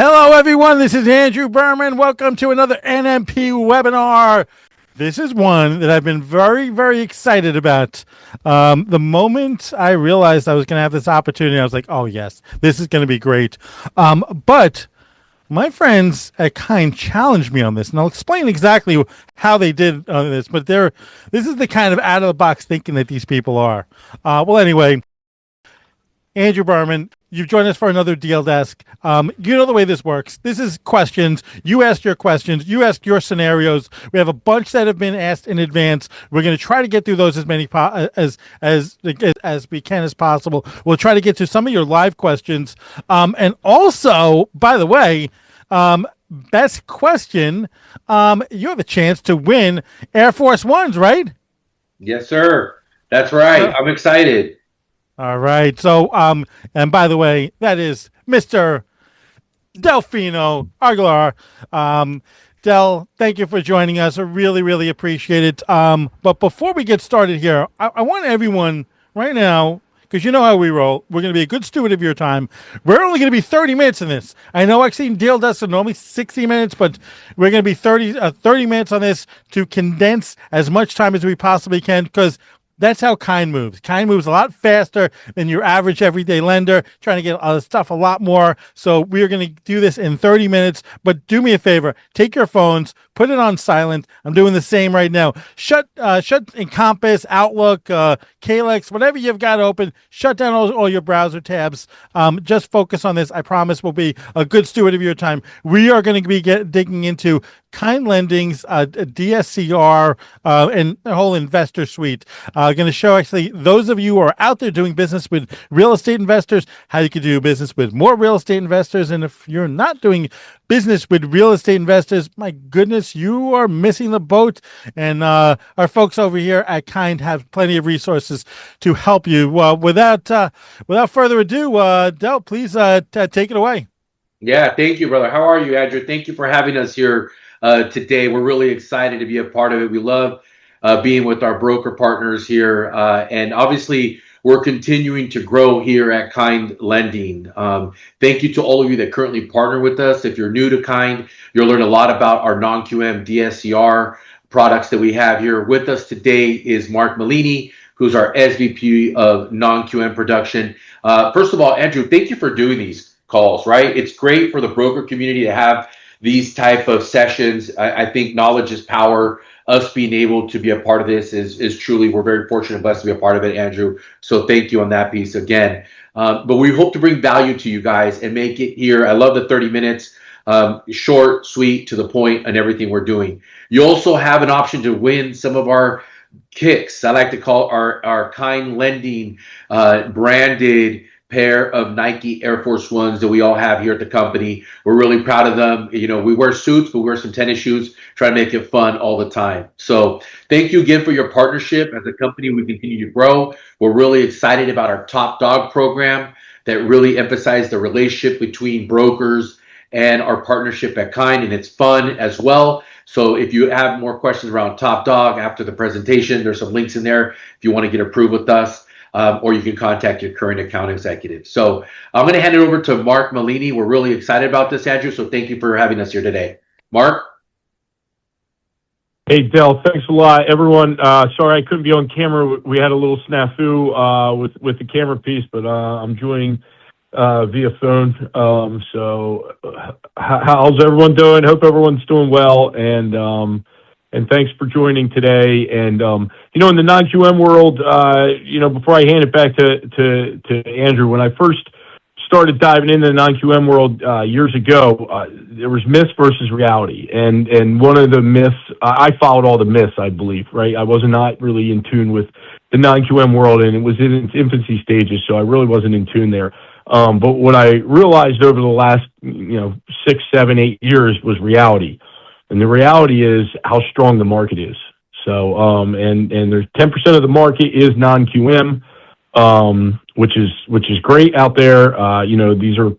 Hello, everyone. This is Andrew Berman. Welcome to another NMP webinar. This is one that I've been very, very excited about. The moment I realized I was going to have this opportunity, I was like, oh, yes, this is going to be great. But my friends at Kind challenged me on this, and I'll explain exactly how they did this. But this is the kind of out-of-the-box thinking that these people are. Anyway, Andrew Berman, you've joined us for another Deal Desk. You know the way this works. This is questions. You ask your questions. You ask your scenarios. We have a bunch that have been asked in advance. We're going to try to get through those as many as we can as possible. We'll try to get to some of your live questions. And also, by the way, best question, you have a chance to win Air Force Ones, right? Yes, sir. That's right. I'm excited. All right. So, and by the way, that is Mr. Delfino Aguilar. Del, thank you for joining us. I really, really appreciate it. But before we get started here, I want everyone right now, because you know how we roll, we're going to be a good steward of your time. We're only going to be 30 minutes in this. I know I've seen Deal Desk are normally 60 minutes, but we're going to be 30 minutes on this to condense as much time as we possibly can, because that's how Kind moves. Kind moves a lot faster than your average everyday lender, trying to get stuff a lot more. So we are going to do this in 30 minutes. But do me a favor, take your phones, put it on silent. I'm doing the same right now. Shut Encompass, Outlook, Kalex, whatever you've got open. Shut down all your browser tabs. Just focus on this. I promise we'll be a good steward of your time. We are going to be digging into Kind Lending's DSCR and the whole investor suite. Going to show actually those of you who are out there doing business with real estate investors, how you can do business with more real estate investors. And if you're not doing business with real estate investors, my goodness, you are missing the boat. And our folks over here at Kind have plenty of resources to help you. Without further ado, Del, please take it away. Yeah, thank you, brother. How are you, Andrew? Thank you for having us here today. We're really excited to be a part of it. We love being with our broker partners here. And obviously, we're continuing to grow here at Kind Lending. Thank you to all of you that currently partner with us. If you're new to Kind, you'll learn a lot about our non-QM DSCR products that we have here. With us today is Mark Malini, who's our SVP of non-QM production. First of all, Andrew, thank you for doing these calls, right? It's great for the broker community to have these type of sessions. I think knowledge is power. Us being able to be a part of this is truly, we're very fortunate and blessed to be a part of it, Andrew. So thank you on that piece again. But we hope to bring value to you guys and make it here. I love the 30 minutes, short, sweet, to the point, and everything we're doing. You also have an option to win some of our kicks. I like to call our Kind Lending branded pair of Nike Air Force Ones that we all have here at the company. We're really proud of them. You know, we wear suits, but we wear some tennis shoes, try to make it fun all the time. So thank you again for your partnership. As a company, we continue to grow. We're really excited about our Top Dog program that really emphasizes the relationship between brokers and our partnership at Kind, and it's fun as well. So if you have more questions around Top Dog after the presentation, there's some links in there if you want to get approved with us. Or you can contact your current account executive. So I'm going to hand it over to Mark Malini. We're really excited about this, Andrew. So thank you for having us here today. Mark? Hey, Del, thanks a lot. Everyone, sorry I couldn't be on camera. We had a little snafu with the camera piece, but I'm joining via phone. So how's everyone doing? Hope everyone's doing well. And thanks for joining today. And, you know, in the non-QM world, you know, before I hand it back to Andrew, when I first started diving into the non-QM world years ago, there was myths versus reality. And one of the myths, I followed all the myths, I believe, right? I was not really in tune with the non-QM world, and it was in its infancy stages, so I really wasn't in tune there. But what I realized over the last, 6, 7, 8 years was reality. And the reality is how strong the market is. So, and there's 10% of the market is non-QM, which is great out there. These are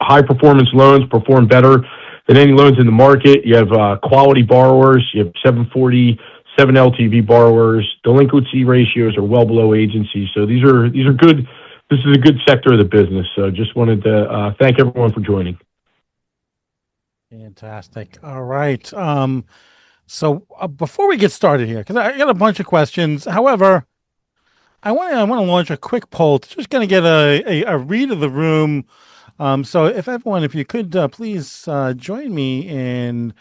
high performance loans, perform better than any loans in the market. You have quality borrowers. You have 747 LTV borrowers. Delinquency ratios are well below agency. So these are good. This is a good sector of the business. So just wanted to thank everyone for joining. Fantastic. All right. So before we get started here, because I got a bunch of questions. However, I want to launch a quick poll. Just going to get a read of the room. So if everyone, if you could please join me in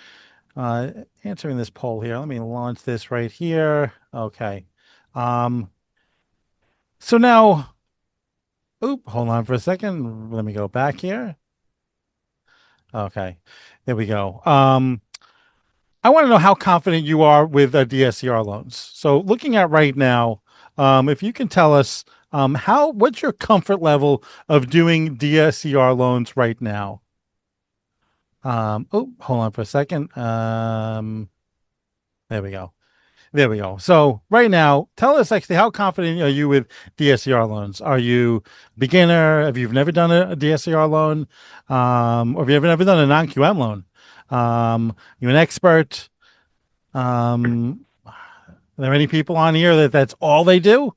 answering this poll here. Let me launch this right here. Okay. Um, so now, hold on for a second. Let me go back here. Okay, there we go. I want to know how confident you are with DSCR loans. So looking at right now, if you can tell us what's your comfort level of doing DSCR loans right now? Hold on for a second. There we go. There we go. So right now, tell us actually how confident are you with DSCR loans? Are you beginner? Have you never done a DSCR loan? Or have you ever done a non-QM loan? You an expert? Are there any people on here that's all they do?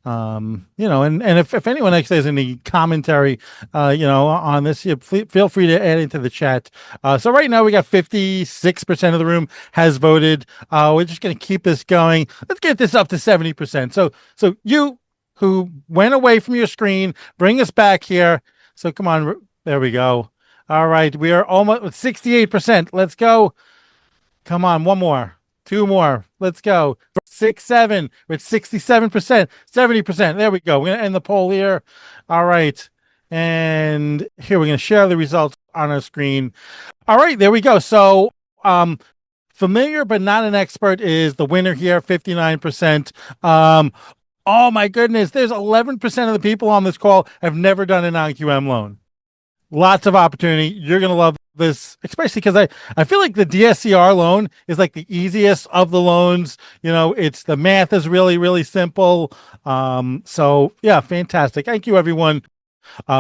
And if anyone actually has any commentary, on this, feel free to add into the chat. So right now we got 56% of the room has voted. We're just going to keep this going. Let's get this up to 70%. So you who went away from your screen, bring us back here. So come on. There we go. All right. We are almost 68%. Let's go. Come on. One more. Two more. Let's go. 6, 7. We're at 67%, 70%. There we go. We're going to end the poll here. All right. And here we're going to share the results on our screen. All right. There we go. So, familiar but not an expert is the winner here, 59%. Oh my goodness. There's 11% of the people on this call have never done a non-QM loan. Lots of opportunity. You're going to love this, especially because I feel like the DSCR loan is like the easiest of the loans. It's the math is really, really simple. So yeah, fantastic. Thank you everyone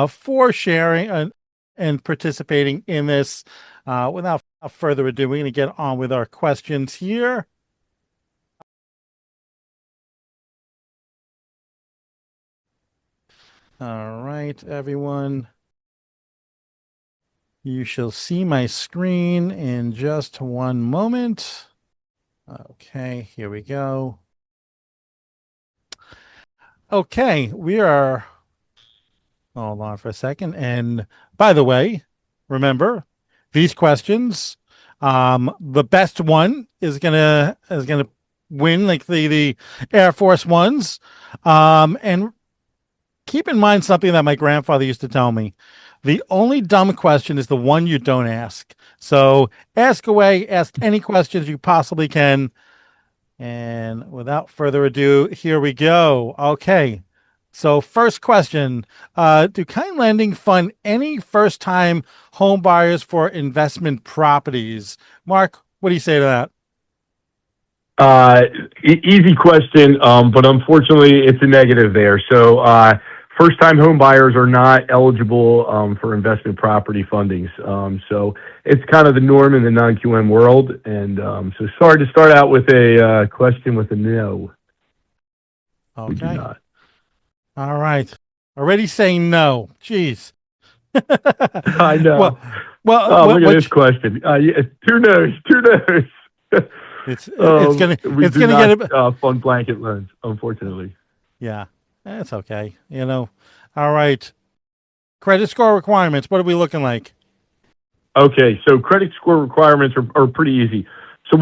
for sharing and participating in this. Without further ado, we're going to get on with our questions here. All right, everyone. You shall see my screen in just one moment. Okay, here we go. Okay, hold on for a second. And by the way, remember these questions, the best one is gonna win, like the Air Force ones. And keep in mind something that my grandfather used to tell me. The only dumb question is the one you don't ask. So ask away, ask any questions you possibly can. And without further ado, here we go. Okay. So first question, do Kind Lending fund any first-time home buyers for investment properties? Mark, what do you say to that? Easy question, but unfortunately it's a negative there. So first-time home buyers are not eligible for investment property fundings. So it's kind of the norm in the non-QM world. And so sorry to start out with a question with a no. Okay. We do not. All right. Already saying no. Jeez. I know. Look at this question. Two no's. It's gonna get a fund blanket loans, unfortunately. Yeah, that's okay. All right. Credit score requirements. What are we looking like? Okay, so credit score requirements are pretty easy. So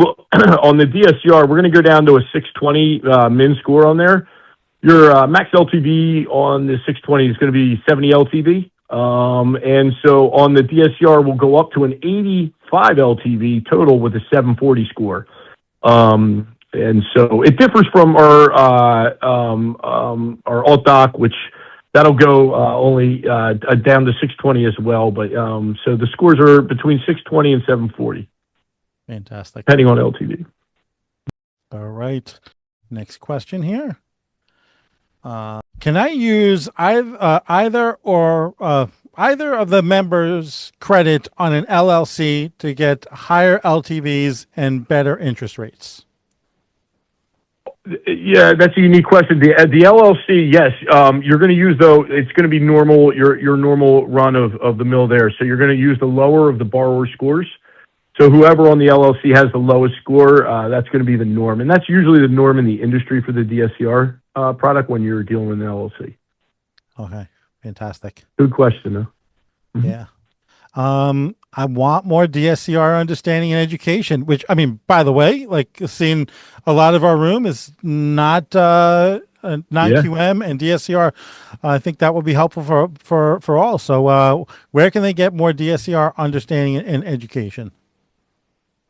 on the DSCR, we're going to go down to a 620 min score on there. Your max LTV on the 620 is going to be 70 LTV. And so on the DSCR, we'll go up to an 85 LTV total with a 740 score. And so it differs from our alt doc, which that'll go only down to 620 as well. But so the scores are between 620 and 740. Fantastic. Depending on LTV. All right. Next question here. Can I use either of the members' credit on an LLC to get higher LTVs and better interest rates? Yeah, that's a unique question. The LLC, yes, you're going to use it's going to be normal, your normal run of the mill there. So you're going to use the lower of the borrower scores. So whoever on the LLC has the lowest score, that's going to be the norm. And that's usually the norm in the industry for the DSCR product when you're dealing with an LLC. Okay, fantastic. Good question, though. Mm-hmm. Yeah. I want more DSCR understanding and education, which, I mean, by the way, like seeing a lot of our room is not non-QM and DSCR. I think that will be helpful for all. So where can they get more DSCR understanding and education?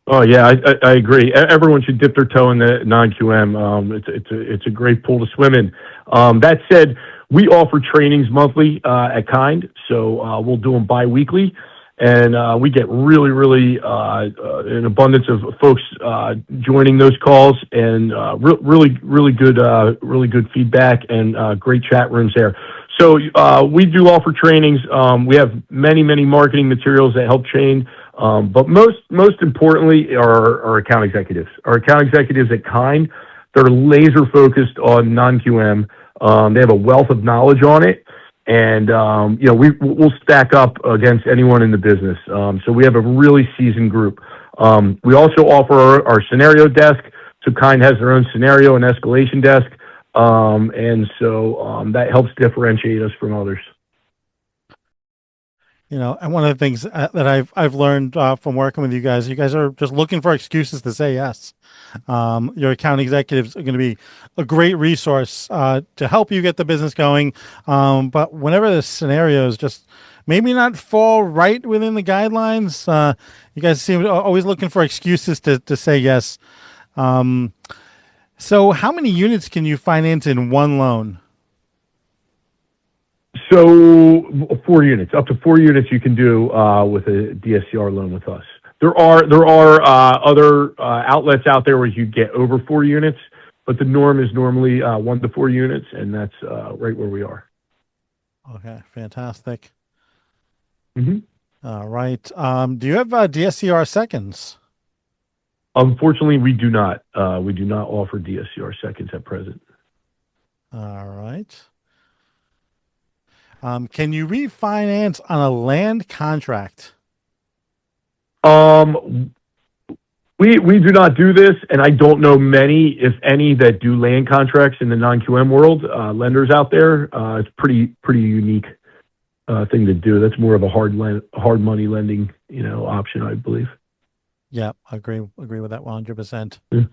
Oh yeah, I agree. Everyone should dip their toe in the non-QM. It's a great pool to swim in. That said, we offer trainings monthly at Kind, so we'll do them bi-weekly. And we get really an abundance of folks joining those calls, and really good feedback and great chat rooms there. So we do offer trainings. We have many marketing materials that help train, but most importantly are our account executives. Our account executives at Kind, they're laser focused on non-QM. They have a wealth of knowledge on it. And, we'll stack up against anyone in the business. So we have a really seasoned group. We also offer our scenario desk. So Kind has their own scenario and escalation desk. And so that helps differentiate us from others. And one of the things that I've learned from working with you guys are just looking for excuses to say yes. Your account executives are going to be a great resource to help you get the business going. But whenever the scenarios just maybe not fall right within the guidelines, you guys seem to always looking for excuses to say yes. So how many units can you finance in one loan? So 4 units, up to 4 units you can do with a DSCR loan with us. There are other outlets out there where you get over 4 units, but the norm is normally 1 to 4 units, and that's right where we are. Okay, fantastic. Mm-hmm. All right. Do you have DSCR seconds? Unfortunately, we do not. We do not offer DSCR seconds at present. All right. Can you refinance on a land contract? We do not do this, and I don't know many, if any, that do land contracts in the non-QM world. Lenders out there, it's pretty unique thing to do. That's more of a hard money lending, option, I believe. Yeah, I agree with that 100%. Yeah.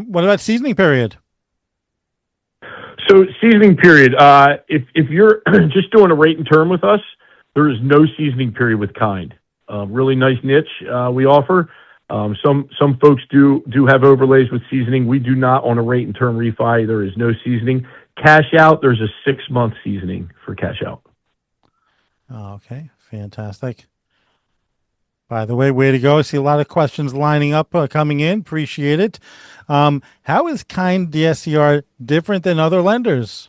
What about seasoning period? So seasoning period, if you're just doing a rate and term with us, there is no seasoning period with Kind. Really nice niche we offer. Some folks do have overlays with seasoning. We do not on a rate and term refi. There is no seasoning. Cash out, there's a 6-month seasoning for cash out. Okay, fantastic. By the way, way to go. I see a lot of questions lining up coming in. Appreciate it. How is Kind DSCR different than other lenders?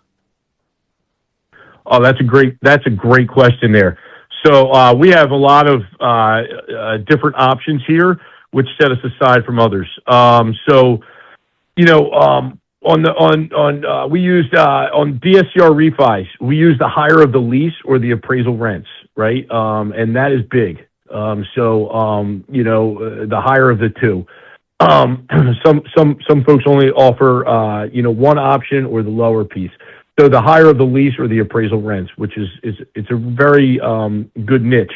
Oh, that's a great question there. So we have a lot of different options here, which set us aside from others. We used on DSCR refis, we use the higher of the lease or the appraisal rents, right? And that is big. The higher of the two. Some folks only offer one option or the lower piece. So the higher of the lease or the appraisal rents, which it's a very good niche.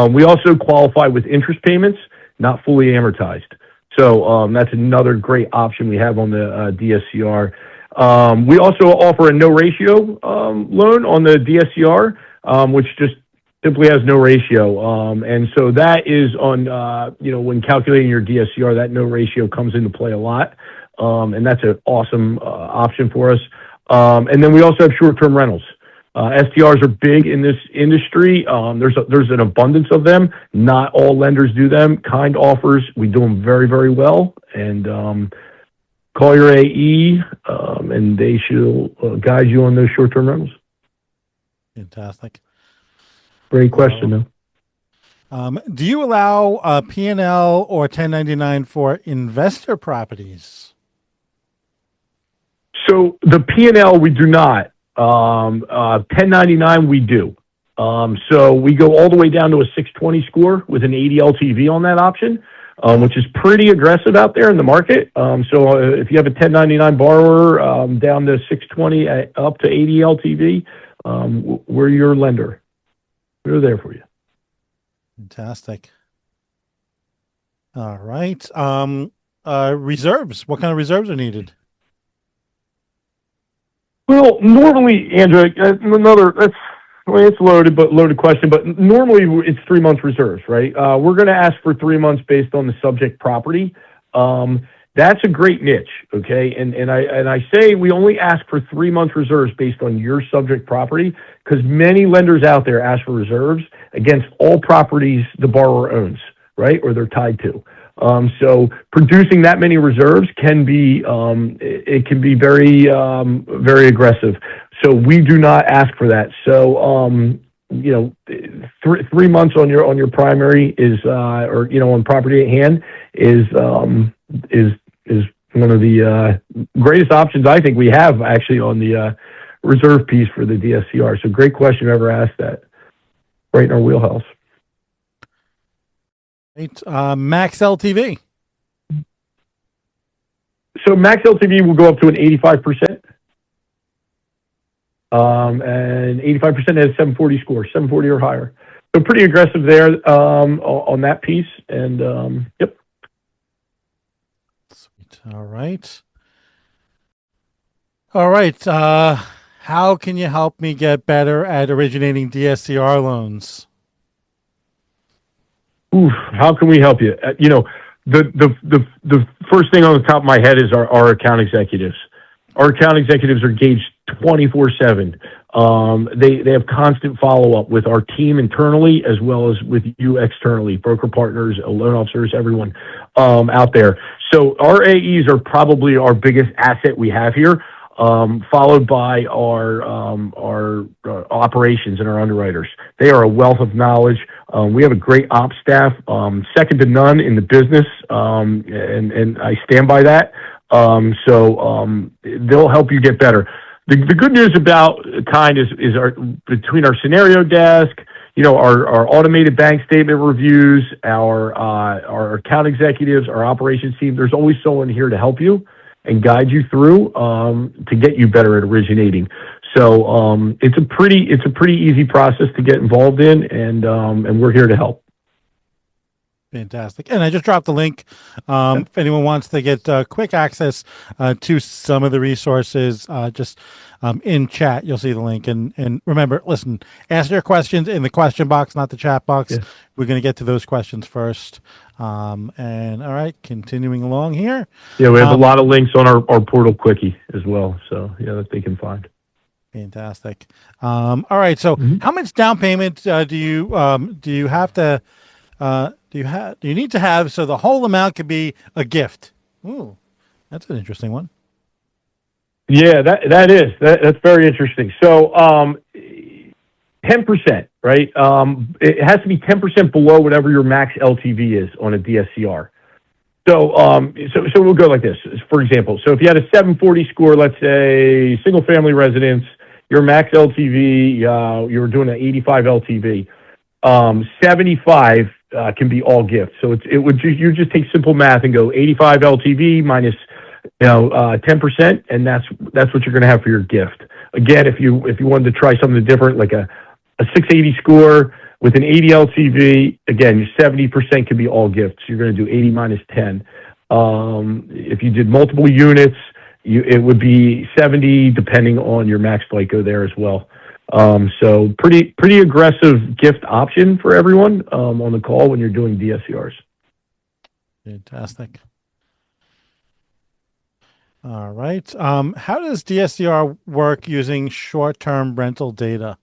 We also qualify with interest payments, not fully amortized. So that's another great option we have on the DSCR. We also offer a no ratio loan on the DSCR, which just simply has no ratio. And so that is on, when calculating your DSCR, that no ratio comes into play a lot. And that's an awesome option for us. And then we also have short-term rentals. STRs are big in this industry. There's an abundance of them. Not all lenders do them. Kind offers, we do them very, very well. And call your AE, and they should guide you on those short-term rentals. Fantastic. Great question, though. Do you allow P&L or 1099 for investor properties? So the P&L we do not. 1099 we do. So we go all the way down to a 620 score with an 80 LTV on that option, which is pretty aggressive out there in the market. So if you have a 1099 borrower down to 620 up to 80 LTV, we're your lender. We're there for you. Fantastic. All right. Reserves. What kind of reserves are needed? Well, normally, Andrew, it's loaded question, but normally it's 3 months reserves, right? We're going to ask for 3 months based on the subject property. That's a great niche, okay? And I say we only ask for 3 month reserves based on your subject property because many lenders out there ask for reserves against all properties the borrower owns, right? Or they're tied to. So producing that many reserves can be it can be very very aggressive. So we do not ask for that. So you know, 3 months on your primary is or you know on property at hand is one of the greatest options I think we have actually on the reserve piece for the DSCR. So great question, whoever asked that. Right in our wheelhouse. Right. Max LTV. So max LTV will go up to an 85%. And 85% has 740 score, 740 or higher. So pretty aggressive there on that piece. And yep. Sweet. All right. All right. How can you help me get better at originating DSCR loans? Oof, how can we help you? You know, the first thing on the top of my head is our account executives. Our account executives are engaged 24/7. They have constant follow up with our team internally as well as with you externally, broker partners, loan officers, everyone out there. So our AEs are probably our biggest asset we have here, followed by our operations and our underwriters. They are a wealth of knowledge. We have a great ops staff, second to none in the business, and I stand by that. So they'll help you get better. The good news about Kind is between our scenario desk, you know, our automated bank statement reviews, our account executives, our operations team. There's always someone here to help you and guide you through to get you better at originating. So it's a pretty easy process to get involved in, and we're here to help. Fantastic. And I just dropped the link. If anyone wants to get quick access to some of the resources, just in chat, you'll see the link. And remember, listen, ask your questions in the question box, not the chat box. Yeah. We're going to get to those questions first. And all right, continuing along here. Yeah, we have a lot of links on our portal quickie as well. So yeah, that they can find. Fantastic. All right. So how much down payment do you have to do you need to have so the whole amount could be a gift? Ooh, that's an interesting one. Yeah, that's very interesting. So 10%, right? It has to be 10% below whatever your max LTV is on a DSCR. So we'll go like this, for example. So if you had a 740 score, let's say single family residence, your max LTV, you were doing an 85 LTV, 75 can be all gifts. So you just take simple math and go 85 LTV minus 10%, and that's what you're going to have for your gift. Again, if you wanted to try something different, like a 680 score with an 80 LTV, again, your 70% can be all gifts. You're going to do 80 minus 10. If you did multiple units, it would be 70, depending on your max FICO there as well. So pretty aggressive gift option for everyone on the call when you're doing DSCRs. Fantastic. All right. How does DSCR work using short-term rental data?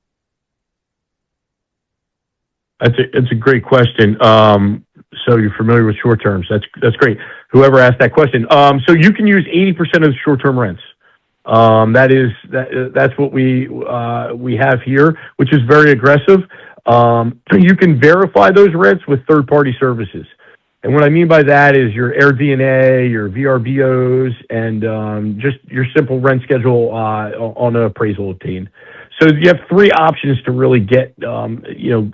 It's a great question. So you're familiar with short terms. That's great. Whoever asked that question. So you can use 80% of the short-term rents. That's what we have here, which is very aggressive. You can verify those rents with third-party services. And what I mean by that is your AirBNB, your VRBOs, and just your simple rent schedule on an appraisal obtained. So you have three options to really get, to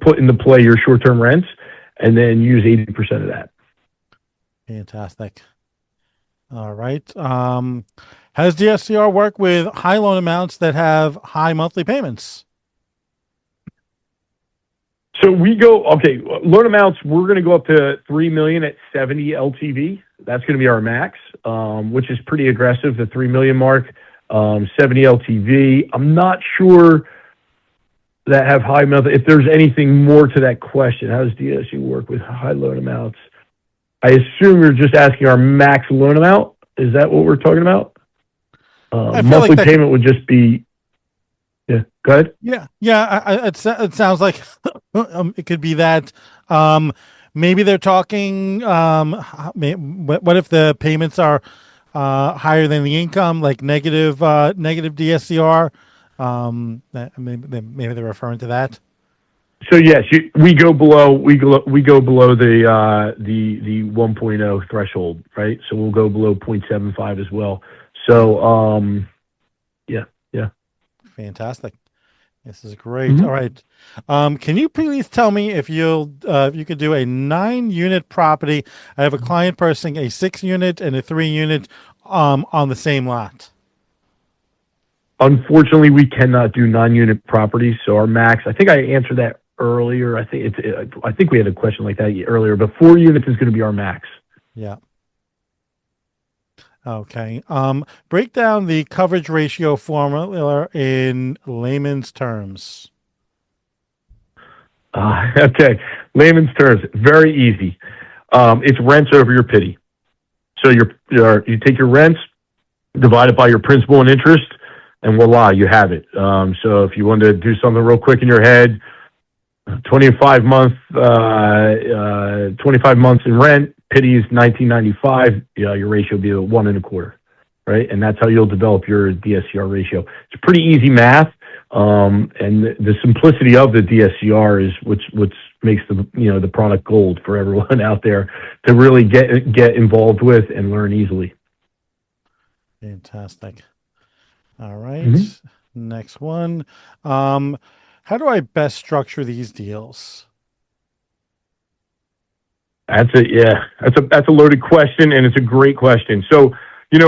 put into play your short-term rents, and then use 80% of that. Fantastic. All right. Has DSCR work with high loan amounts that have high monthly payments? So loan amounts, we're going to go up to $3 million at 70 LTV. That's going to be our max, which is pretty aggressive, the $3 million mark, 70 LTV. I'm not sure that have high monthly. If there's anything more to that question, how does DSU work with high loan amounts? I assume you're just asking our max loan amount. Is that what we're talking about? Monthly payment would just be. Yeah, go ahead. Yeah. It sounds like it could be that. Maybe they're talking. What if the payments are higher than the income, like negative DSCR? Maybe they're referring to that. So yes, we go below the 1.0 threshold, right? So we'll go below 0.75 as well. So yeah. Fantastic. This is great. Mm-hmm. All right. Can you please tell me if you could do a 9-unit property? I have a client purchasing a 6-unit and a 3-unit on the same lot. Unfortunately, we cannot do 9-unit properties. So our max, I think I answered that earlier. I think we had a question like that earlier, but 4 units is going to be our max. Yeah. Okay. Break down the coverage ratio formula in layman's terms. Okay. Layman's terms, very easy. It's rents over your pity. So you take your rents, divide it by your principal and interest, and voila, you have it. So if you want to do something real quick in your head, 25 months in rent, pity is 1995. Your ratio will be 1.25, right? And that's how you'll develop your DSCR ratio. It's pretty easy math, and the simplicity of the DSCR is what makes the product gold for everyone out there to really get involved with and learn easily. Fantastic. All right. Mm-hmm. Next one. How do I best structure these deals? That's a loaded question, and it's a great question. So, in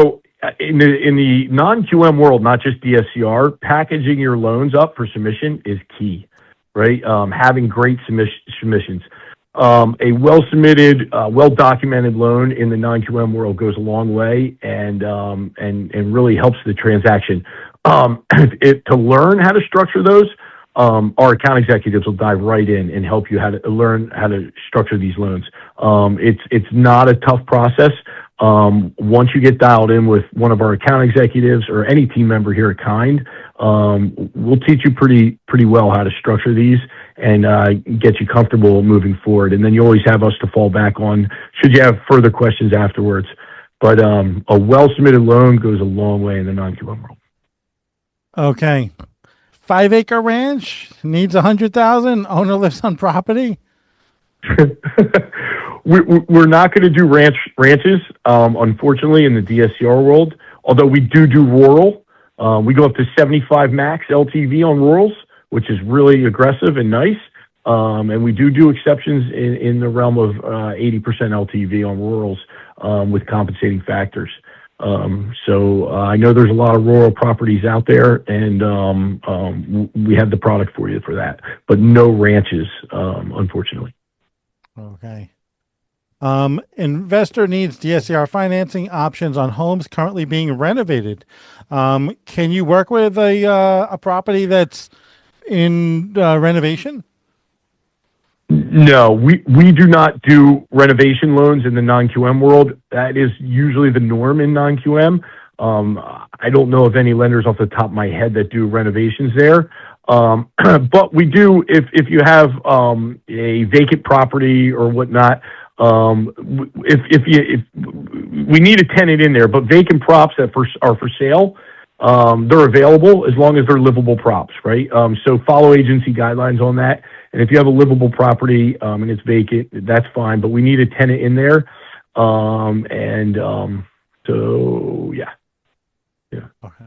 the non-QM world, not just DSCR, packaging your loans up for submission is key, right? Having great submissions. A well-submitted, well-documented loan in the non-QM world goes a long way and really helps the transaction. To learn how to structure those, our account executives will dive right in and help you learn how to structure these loans. It's not a tough process. Once you get dialed in with one of our account executives or any team member here at Kind, we'll teach you pretty well how to structure these and get you comfortable moving forward. And then you always have us to fall back on should you have further questions afterwards. But a well-submitted loan goes a long way in the non-QM world. Okay. 5-acre ranch needs 100,000. Owner lives on property. We're not going to do ranches, unfortunately, in the DSCR world. Although we do rural, we go up to 75 max LTV on rurals, which is really aggressive and nice. And we do exceptions in the realm of 80% LTV on rurals with compensating factors. So I know there's a lot of rural properties out there, and we have the product for you for that, but no ranches, unfortunately. Okay. Investor needs DSCR financing options on homes currently being renovated. Can you work with a property that's in renovation? No, we do not do renovation loans in the non-QM world. That is usually the norm in non-QM. I don't know of any lenders off the top of my head that do renovations there. But we do, if you have a vacant property or whatnot, if we need a tenant in there, but vacant props that are for sale, they're available as long as they're livable props, right? So follow agency guidelines on that. And if you have a livable property and it's vacant, that's fine. But we need a tenant in there. So yeah. Okay.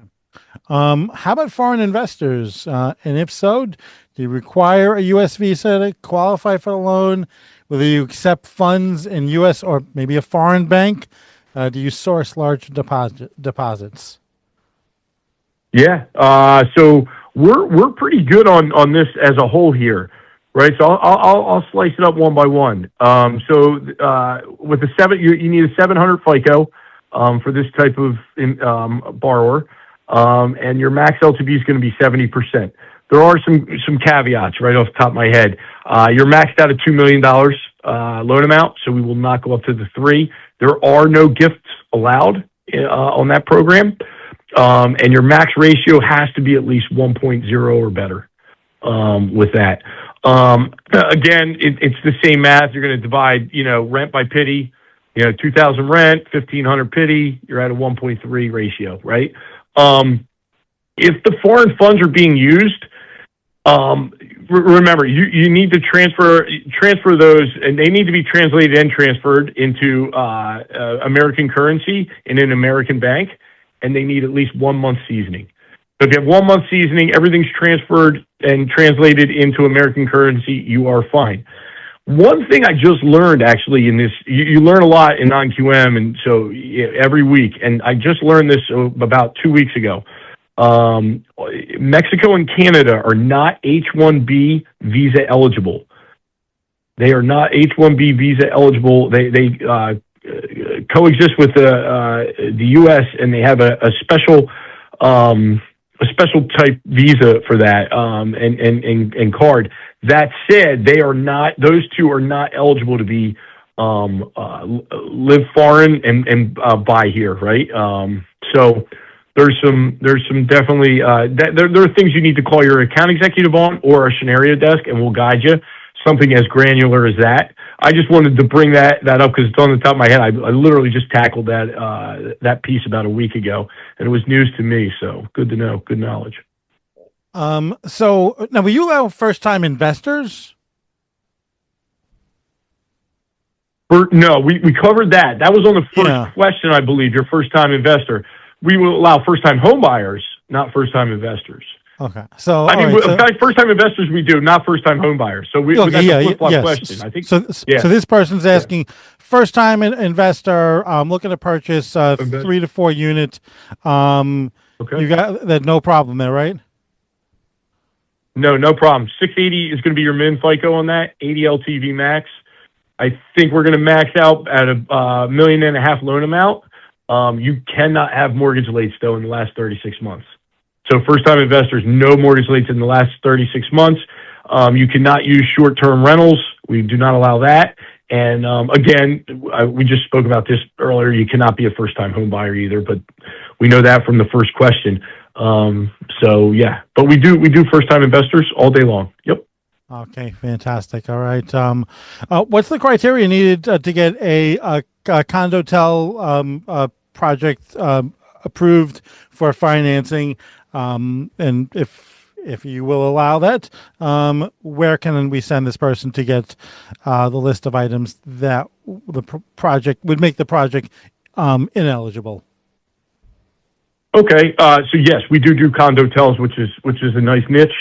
How about foreign investors? And if so, do you require a U.S. visa to qualify for the loan? Whether you accept funds in U.S. or maybe a foreign bank? Do you source large deposits? Yeah. So we're pretty good on this as a whole here, right? So I'll slice it up one by one. So with the you need a 700 FICO for this type of borrower, and your max LTV is going to be 70%. There are some caveats right off the top of my head. You're maxed out at $2 million loan amount, so we will not go up to the 3. There are no gifts allowed on that program. And your max ratio has to be at least 1.0 or better with that. Again, it's the same math. You're going to divide, rent by pity, 2,000 rent, 1,500 pity, you're at a 1.3 ratio, right? If the foreign funds are being used, remember, you need to transfer those, and they need to be translated and transferred into American currency in an American bank, and they need at least 1 month seasoning. So if you have 1 month seasoning, everything's transferred and translated into American currency, you are fine. One thing I just learned actually in this, you learn a lot in non-QM, and so every week, and I just learned this about 2 weeks ago. Mexico and Canada are not H-1B visa eligible. They are not H-1B visa eligible. They coexist with the U.S. and they have a special type visa for that and card. That said, they are not; those two are not eligible to be live foreign and buy here, right? So there's some definitely there are things you need to call your account executive on or a scenario desk, and we'll guide you. Something as granular as that. I just wanted to bring that up because it's on the top of my head. I literally just tackled that piece about a week ago, and it was news to me. So good to know, good knowledge. So now, will you allow first-time investors? No, we covered that. That was on the first question, I believe. Your first-time investor. We will allow first-time home buyers, not first-time investors. Okay, so first-time investors we do, not first-time home buyers. So that's a flip-flop question. I think so. Yeah. So this person's asking, first-time investor, looking to purchase 3 to 4 units. Okay. You got that? No problem there, right? No problem. 680 is going to be your min FICO on that. 80 LTV max. I think we're going to max out at a $1.5 million loan amount. You cannot have mortgage rates though in the last 36 months. So first-time investors, no mortgage rates in the last 36 months. You cannot use short-term rentals. We do not allow that. And again, we just spoke about this earlier. You cannot be a first-time home buyer either, but we know that from the first question. So yeah, but we do first-time investors all day long. Yep. Okay, fantastic. All right. What's the criteria needed to get a condo-tel project approved for financing? And if you will allow that, where can we send this person to get the list of items that the project would make the project ineligible? Okay, so yes, we do condo tels, which is a nice niche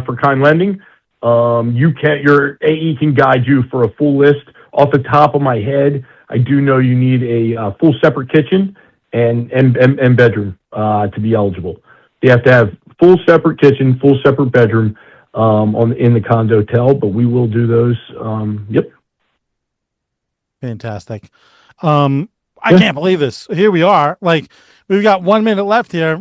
for Kind Lending. Your AE can guide you for a full list. Off the top of my head, I do know you need a full separate kitchen and bedroom to be eligible. You have to have full separate kitchen, full separate bedroom in the condo tel, but we will do those. Yep. Fantastic. I can't believe this. Here we are. Like, we've got 1 minute left here.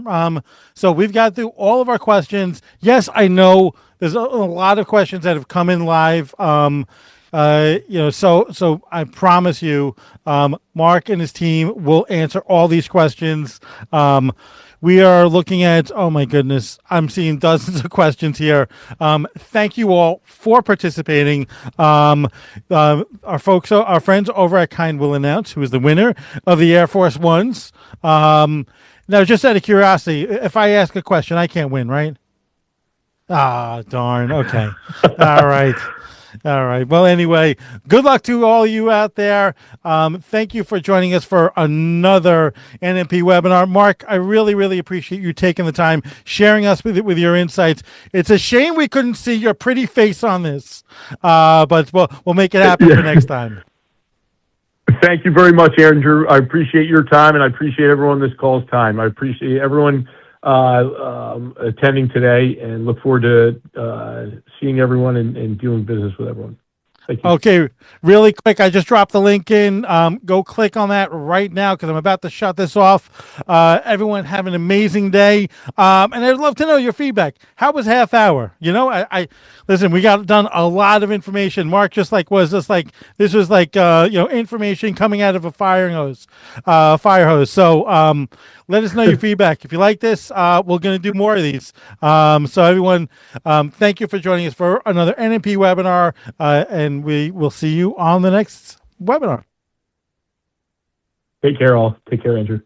So we've got through all of our questions. Yes, I know there's a lot of questions that have come in live. So I promise you, Mark and his team will answer all these questions. We are looking at, oh my goodness, I'm seeing dozens of questions here. Thank you all for participating. Our friends over at Kind will announce who is the winner of the Air Force Ones. Now, just out of curiosity, if I ask a question, I can't win, right? Ah, darn. Okay. All right. All right. Well, anyway, good luck to all you out there. Thank you for joining us for another NMP webinar. Mark, I really, really appreciate you taking the time, sharing us with your insights. It's a shame we couldn't see your pretty face on this, but we'll make it happen for next time. Thank you very much, Andrew. I appreciate your time, and I appreciate everyone on this call's time. I appreciate everyone attending today, and look forward to seeing everyone and doing business with everyone. Thank you. Okay, really quick, I just dropped the link in. Go click on that right now because I'm about to shut this off. Everyone have an amazing day. And I'd love to know your feedback. How was half hour? You know, I listen, we got done a lot of information. Mark this was like information coming out of a fire hose. So let us know your feedback. If you like this, we're going to do more of these. So everyone, thank you for joining us for another NMP webinar, and we will see you on the next webinar. Take care, all. Take care, Andrew.